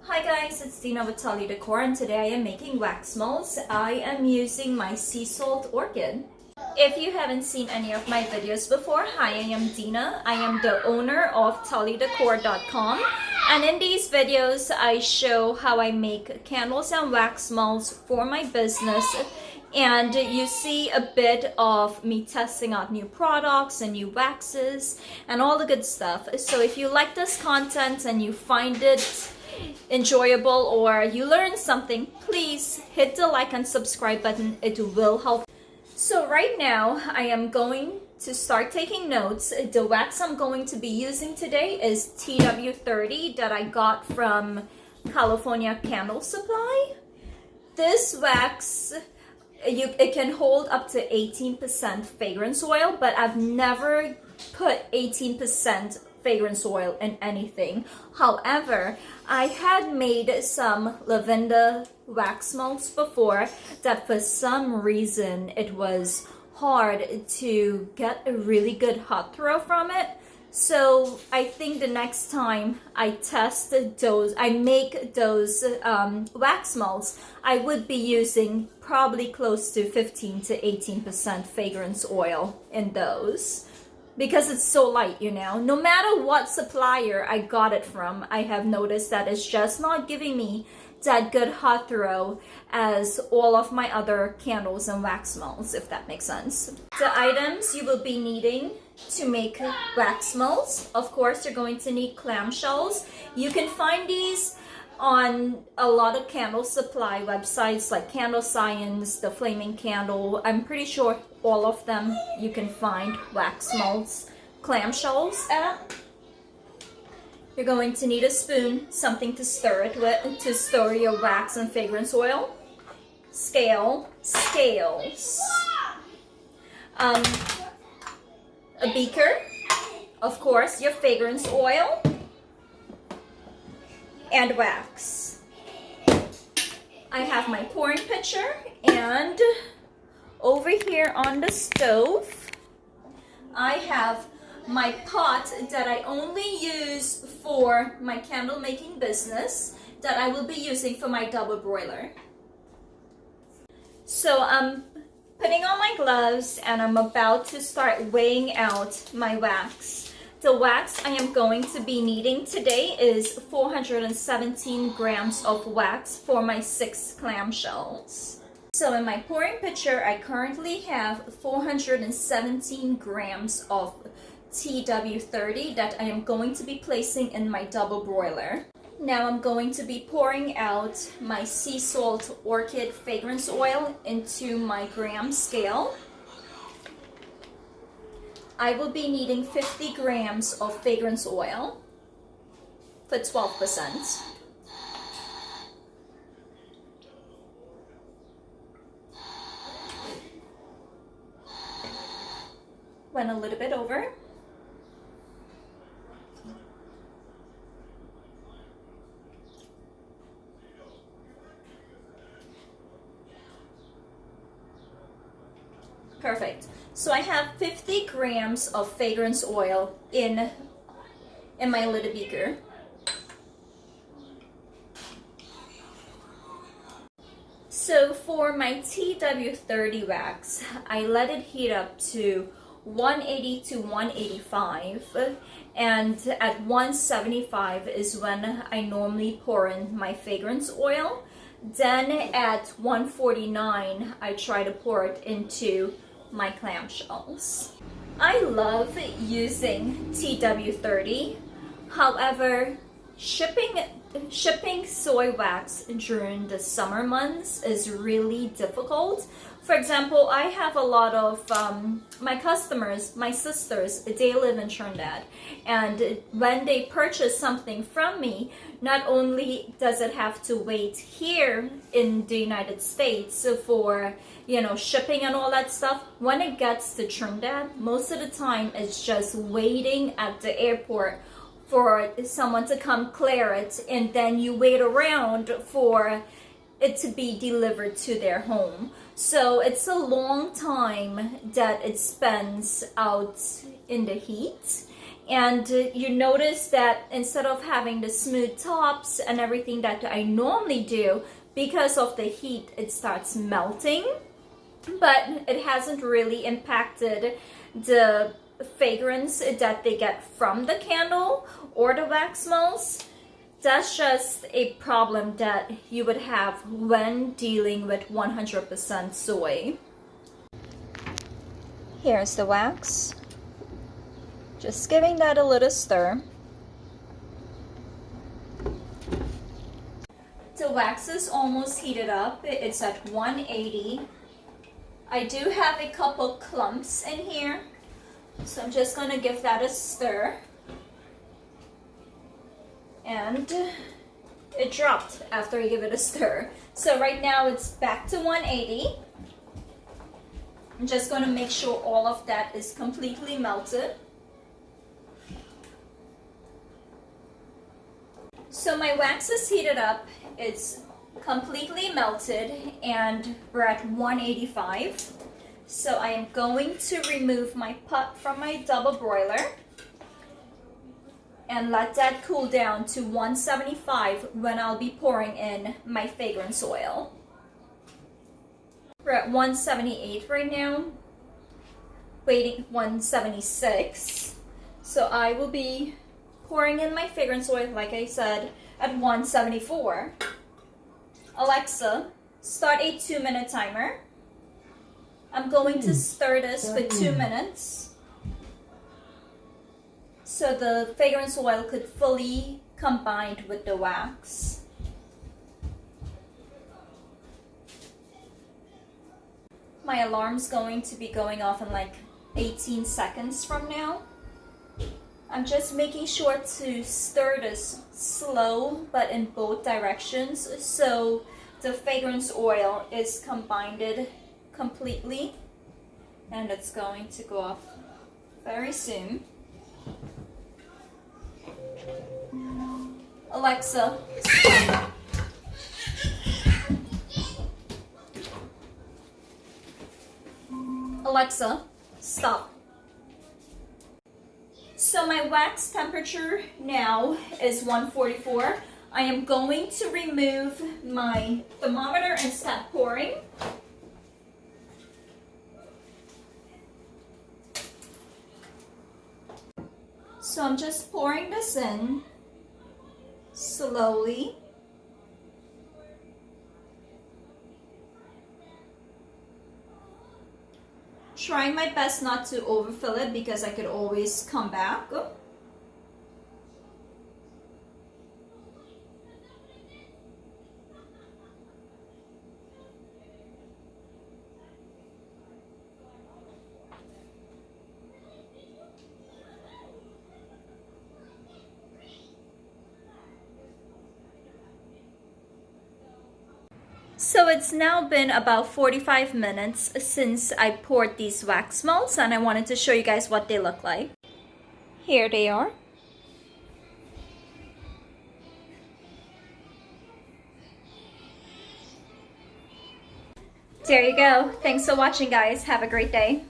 Hi guys, it's Dina with Tullydecor, and today I am making wax molds. I am using my sea salt orchid. If you haven't seen any of my videos before, hi, I am Dina. I am the owner of Tullydecor.com, and in these videos I show how I make candles and wax molds for my business. And you see a bit of me testing out new products and new waxes and all the good stuff. So if you like this content and you find it enjoyable or you learn something, please hit the like and subscribe button. It will help. So right now I am going to start taking notes. The wax I'm going to be using today is Tw30 that I got from California Candle Supply. This wax, it can hold up to 18% fragrance oil, but I've never put 18% fragrance oil in anything. However, I had made some lavender wax molds before that for some reason it was hard to get a really good hot throw from it. So I think the next time I make those wax molds, I would be using probably close to 15 to 18% fragrance oil in those, because it's so light, you know. No matter what supplier I got it from, I have noticed that it's just not giving me that good hot throw as all of my other candles and wax molds, if that makes sense. The items you will be needing to make wax molds: of course, you're going to need clamshells. You can find these on a lot of candle supply websites like Candle Science, The Flaming Candle. I'm pretty sure all of them you can find wax molds, clamshells at. You're going to need a spoon, something to stir it with, to stir your wax and fragrance oil. Scales. A beaker, of course, your fragrance oil, and wax. I have my pouring pitcher, and over here on the stove, I have my pot that I only use for my candle making business that I will be using for my double broiler. So I'm putting on my gloves and I'm about to start weighing out my wax. The wax I am going to be needing today is 417 grams of wax for my 6 clamshells. So in my pouring pitcher, I currently have 417 grams of Tw30 that I am going to be placing in my double broiler. Now I'm going to be pouring out my sea salt orchid fragrance oil into my gram scale. I will be needing 50 grams of fragrance oil for 12%. Went a little bit over. Perfect. So I have 50 grams of fragrance oil in my little beaker. So for my Tw30 wax, I let it heat up to 180 to 185, and at 175 is when I normally pour in my fragrance oil. Then at 149, I try to pour it into my clamshells. I love using Tw30. However, shipping soy wax during the summer months is really difficult. For example, I have a lot of my customers, my sisters, they live in Trinidad, and when they purchase something from me, not only does it have to wait here in the United States for, you know, shipping and all that stuff, when it gets to Trinidad, most of the time it's just waiting at the airport for someone to come clear it, and then you wait around for it to be delivered to their home. So it's a long time that it spends out in the heat, And you notice that instead of having the smooth tops and everything that I normally do, because of the heat, it starts melting. But it hasn't really impacted the fragrance that they get from the candle or the wax melts. That's just a problem that you would have when dealing with 100% soy. Here's the wax. Just giving that a little stir. The wax is almost heated up. It's at 180. I do have a couple clumps in here, so I'm just going to give that a stir. And it dropped after I give it a stir. So right now it's back to 180. I'm just going to make sure all of that is completely melted. So my wax is heated up, it's completely melted, and we're at 185. So I am going to remove my pot from my double broiler and let that cool down to 175 when I'll be pouring in my fragrance oil. We're at 178 right now, waiting 176. So I will be pouring in my fragrance oil, like I said, at 174. Alexa, start a 2-minute timer. I'm going to stir this for 2 minutes so the fragrance oil could fully combine with the wax. My alarm's going to be going off in like 18 seconds from now. I'm just making sure to stir this slow but in both directions so the fragrance oil is combined completely, and it's going to go off very soon. Alexa, stop. Alexa, stop. So my wax temperature now is 144. I am going to remove my thermometer and start pouring. So I'm just pouring this in slowly. Trying my best not to overfill it because I could always come back. So it's now been about 45 minutes since I poured these wax melts, and I wanted to show you guys what they look like. Here they are. There you go. Thanks for watching, guys. Have a great day.